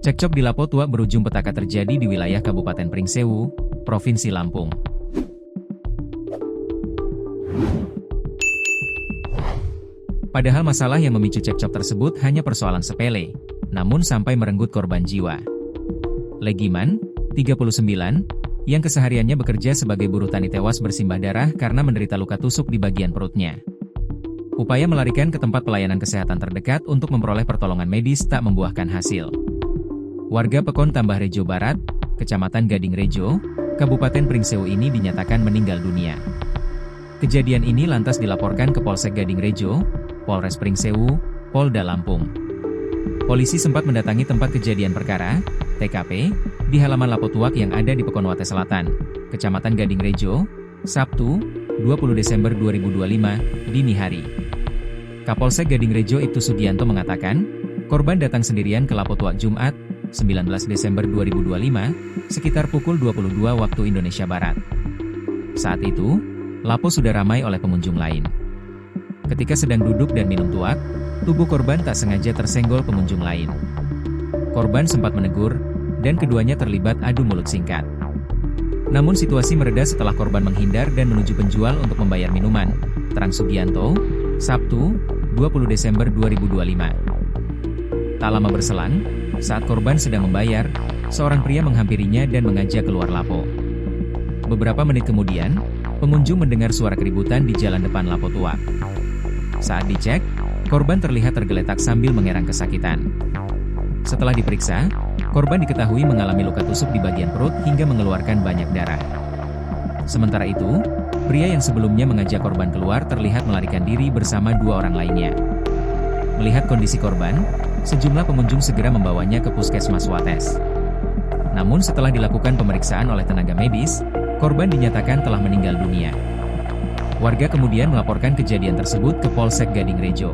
Cekcok di Lapo Tua berujung petaka terjadi di wilayah Kabupaten Pringsewu, Provinsi Lampung. Padahal masalah yang memicu cekcok tersebut hanya persoalan sepele, namun sampai merenggut korban jiwa. Legiman, 39, yang kesehariannya bekerja sebagai buruh tani tewas bersimbah darah karena menderita luka tusuk di bagian perutnya. Upaya melarikan ke tempat pelayanan kesehatan terdekat untuk memperoleh pertolongan medis tak membuahkan hasil. Warga Pekon Tambah Rejo Barat, Kecamatan Gading Rejo, Kabupaten Pringsewu ini dinyatakan meninggal dunia. Kejadian ini lantas dilaporkan ke Polsek Gading Rejo, Polres Pringsewu, Polda Lampung. Polisi sempat mendatangi tempat kejadian perkara, TKP, di halaman Lapo Tuak yang ada di Pekonwate Selatan, Kecamatan Gading Rejo, Sabtu, 20 Desember 2025, dini hari. Kapolsek Gading Rejo Ibtu Sugianto mengatakan, korban datang sendirian ke Lapo Tuak Jumat, 19 Desember 2025, sekitar pukul 22 waktu Indonesia Barat. Saat itu, Lapo sudah ramai oleh pengunjung lain. Ketika sedang duduk dan minum tuak, tubuh korban tak sengaja tersenggol pengunjung lain. Korban sempat menegur, dan keduanya terlibat adu mulut singkat. Namun situasi mereda setelah korban menghindar dan menuju penjual untuk membayar minuman, terang Sugianto, Sabtu, 20 Desember 2025. Tak lama berselang, saat korban sedang membayar, seorang pria menghampirinya dan mengajak keluar Lapo. Beberapa menit kemudian, pengunjung mendengar suara keributan di jalan depan Lapo Tuak. Saat dicek, korban terlihat tergeletak sambil mengerang kesakitan. Setelah diperiksa, korban diketahui mengalami luka tusuk di bagian perut hingga mengeluarkan banyak darah. Sementara itu, pria yang sebelumnya mengajak korban keluar terlihat melarikan diri bersama dua orang lainnya. Melihat kondisi korban, sejumlah pengunjung segera membawanya ke Puskesmas Wates. Namun setelah dilakukan pemeriksaan oleh tenaga medis, korban dinyatakan telah meninggal dunia. Warga kemudian melaporkan kejadian tersebut ke Polsek Gading Rejo.